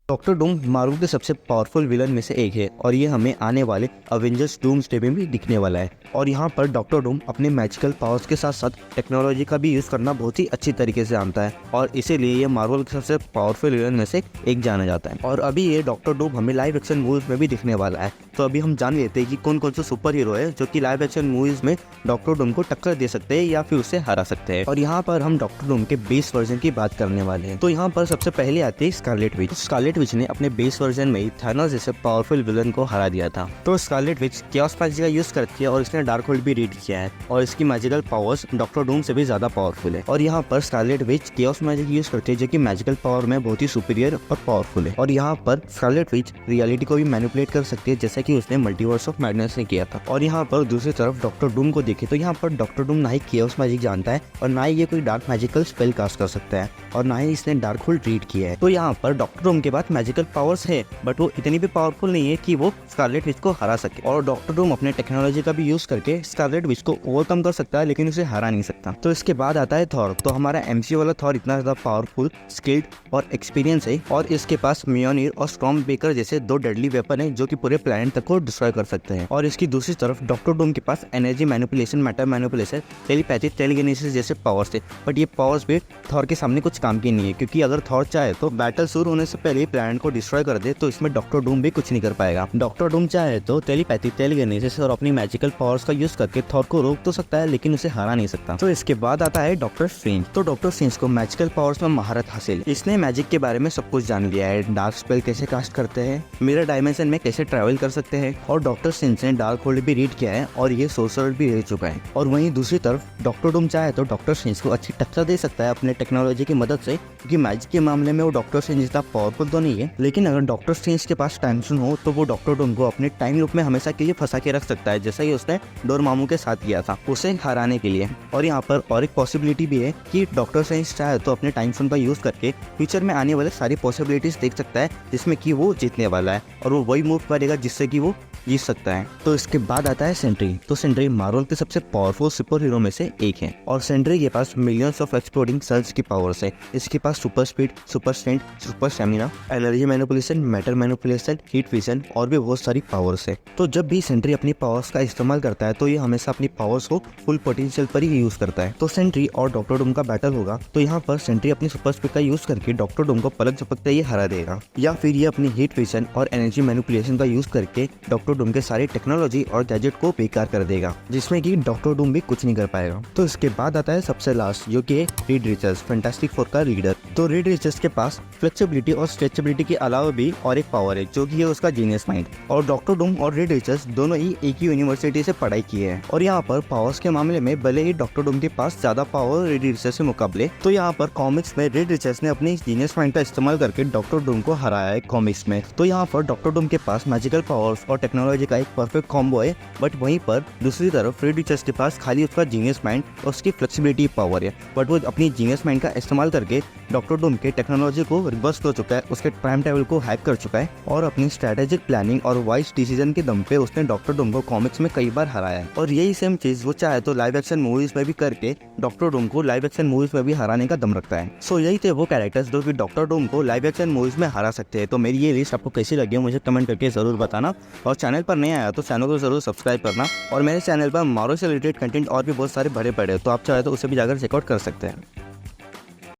Doctor Doom Marvel के सबसे powerful villain में से एक है और ये हमें आने वाले अवेंजर्स डूम्सडे में भी दिखने वाला है। और यहाँ पर डॉक्टर डूम अपने मैजिकल पावर्स के साथ साथ टेक्नोलॉजी का भी यूज़ करना बहुत ही अच्छी तरीके से जानता है और इसीलिए ये मार्वल के सबसे पावरफुल विलन में से एक जाना जाता है। और अभी ये डॉक्टर डूम हमें लाइव एक्शन मूवीज में भी दिखने वाला है। तो अभी हम जान लेते हैं कि कौन कौन से सुपर हीरो है जो कि लाइव एक्शन मूवीज में डॉक्टर डूम को टक्कर दे सकते हैं या फिर उसे हरा सकते हैं। और यहाँ पर हम डॉक्टर डूम के बेस वर्जन की बात करने वाले हैं। तो यहाँ पर सबसे पहले आती है स्कारलेट विच। स्कारलेट विच ने अपने बेस वर्जन में ही थानोस जैसे पावरफुल विलन को हरा दिया था। तो स्कारलेट विच chaos मैजिक का यूज करती है और इसने डार्क होल्ड भी रीड किया है और इसकी मैजिकल पावर्स डॉक्टर डूम से भी ज्यादा पावरफुल है। और यहाँ पर Scarlet Witch chaos magic use करती है जो कि मैजिकल पावर में बहुत ही सुपीरियर और पावरफुल है। और यहाँ पर स्कारलेट विच रियलिटी को भी मैनिपुलेट कर सकती है जैसा कि उसने मल्टीवर्स ऑफ मैडनेस ने किया था। और यहाँ पर दूसरी तरफ डॉक्टर डूम को देखे तो यहाँ पर डॉक्टर डूम ना ही chaos मैजिक जानता है और ना ही ये कोई डार्क मैजिकल स्पेल कास्ट कर सकता है और ना ही इसने डार्क होल्ड रीड किया है। तो यहाँ पर डॉक्टर डूम के पास मैजिकल पावर्स है बट वो इतनी भी पावरफुल नहीं है कि वो स्कारलेट विच को हरा सके। और डॉक्टर डूम अपने टेक्नोलॉजी का भी यूज करके स्कारलेट विच को ओवरकम कर सकता है लेकिन उसे हरा नहीं सकता। तो इसके बाद आता है थॉर। तो हमारा एमसीयू वाला थॉर इतना ज्यादा पावरफुल, स्किल्ड और एक्सपीरियंस है और इसके पास मियोनीर और स्टॉर्म बेकर जैसे दो डेडली वेपन है जो कि पूरे प्लेनेट तक को डिस्ट्रॉय कर सकते हैं। और इसकी दूसरी तरफ डॉक्टर डूम के पास energy manipulation, matter manipulation, telepathy, telekinesis जैसे पावर्स थे बट ये पावर्स भी थॉर के सामने कुछ काम की नहीं है क्योंकि अगर थॉर चाहे तो बैटल शुरू होने से पहले प्लेनेट को डिस्ट्रॉय कर दे तो इसमें डॉक्टर डूम भी कुछ नहीं कर पाएगा। डॉक्टर डूम चाहे तो टेलीपैथी, टेलीकिनेसिस और अपनी मैजिकल पावर्स का यूज करके थॉर को रोक तो सकता है लेकिन उसे हरा नहीं सकता। तो इसके बाद आता है डॉक्टर स्ट्रेंज। तो डॉक्टर स्ट्रेंज को मैजिकल पावर्स में महारत हासिल है। इसने मैजिक के बारे में सब कुछ जान लिया है, डार्क स्पेल कैसे कास्ट करते हैं, मिरर डायमेंशन में कैसे ट्रैवल कर सकते हैं और डॉक्टर स्ट्रेंज ने डार्क होल्ड भी रीड किया है और ये सोर्सर भी रह चुका है। और वहीं दूसरी तरफ डॉक्टर डूम चाहे तो डॉक्टर स्ट्रेंज को अच्छी टक्कर दे सकता है अपने टेक्नोलॉजी की मदद से क्योंकि मैजिक के मामले में वो डॉक्टर स्ट्रेंज जितना पावरफुल तो नहीं है लेकिन अगर डॉक्टर स्ट्रेंज के पास टाइमसून हो तो वो डॉक्टर डूम को अपने टाइम लूप में हमेशा के लिए फंसा के रख सकता है जैसा ही उसने डोरमामू के साथ किया था उसे हराने के लिए। और यहाँ पर और एक पॉसिबिलिटी भी है कि डॉक्टर स्ट्रेंज चाहे तो अपने टाइमसून का यूज करके फ्यूचर में आने वाले सारी पॉसिबिलिटीज देख सकता है जिसमें कि वो जीतने वाला है और वो वही मूव करेगा जिससे कि वो जीत सकता है। तो इसके बाद आता है सेंट्री। तो सेंट्री मार्वल के सबसे पावरफुल सुपर हीरो में से एक है और सेंट्री के पास मिलियंस ऑफ एक्सप्लोडिंग सेल्स की पावर्स है। इसके पास super speed, super strength, super stamina, energy manipulation, matter manipulation, heat vision और भी बहुत सारी पावर्स है। तो जब भी सेंट्री अपनी पावर्स का इस्तेमाल करता है तो ये हमेशा अपनी पावर्स को फुल पोटेंशियल पर ही यूज करता है। तो सेंट्री और डॉक्टर डूम का बैटल होगा तो यहाँ पर सेंट्री अपनी सुपर स्पीड का यूज करके डॉक्टर डूम को पलक झपकते ही हरा देगा या फिर ये अपनी हीट विजन और एनर्जी मैनिपुलेशन का यूज करके डॉक्टर डूम के सारे टेक्नोलॉजी और गैजेट को बेकार कर देगा जिसमें कि डॉक्टर डूम भी कुछ नहीं कर पाएगा। तो इसके बाद आता है सबसे लास्ट जो कि रीड रिचर्ड्स, फैंटास्टिक फोर का लीडर। तो रीड रिचर्ड्स के पास फ्लेक्सिबिलिटी और स्ट्रेचेबिलिटी के अलावा भी और एक पावर है जो कि है उसका जीनियस माइंड। और डॉक्टर डूम और रीड रिचर्ड्स दोनों ही एक ही यूनिवर्सिटी से पढ़ाई की है और यहाँ पर पावर्स के मामले में भले ही डॉक्टर डूम के पास ज्यादा पावर रीड रिचर्ड्स से मुकाबले तो यहाँ पर कॉमिक्स में रीड रिचर्ड्स ने अपनी जीनियस माइंड का इस्तेमाल करके डॉक्टर डूम को हराया है कॉमिक्स में। तो यहाँ पर डॉक्टर डूम के पास मैजिकल पावर्स और टेक्नोलॉजी का एक परफेक्ट कॉम्बो है बट वहीं पर दूसरी तरफ रीड रिचर्ड्स के पास खाली उसका जीनियस माइंड और उसकी फ्लेक्सिबिलिटी पावर है बट वो अपनी जीनियस माइंड का इस्तेमाल करके डॉक्टर डूम के टेक्नोलॉजी को रिवर्स कर चुका है, उसके टाइम टेबल को हैक कर चुका है और अपनी स्ट्रेटेजिक प्लानिंग और वाइज डिसीजन के दम पे उसने डॉक्टर डूम को कॉमिक्स में कई बार हराया है। और यही सेम चीज वो चाहे तो लाइव एक्शन मूवीज में भी करके डॉक्टर डूम को लाइव एक्शन मूवीज में भी हराने का दम रखता है। सो यही थे वो कैरेक्टर्स जो कि डॉक्टर डूम को लाइव एक्शन मूवीज में हरा सकते हैं। तो मेरी ये लिस्ट आपको कैसी लगी मुझे कमेंट करके जरूर बताना और चैनल पर नहीं आया तो चैनल को जरूर सब्सक्राइब करना। और मेरे चैनल पर मार्वल से रिलेटेड कंटेंट और भी बहुत सारे भरे पड़े तो आप चाहे तो उसे भी जाकर चेकआउट कर सकते हैं।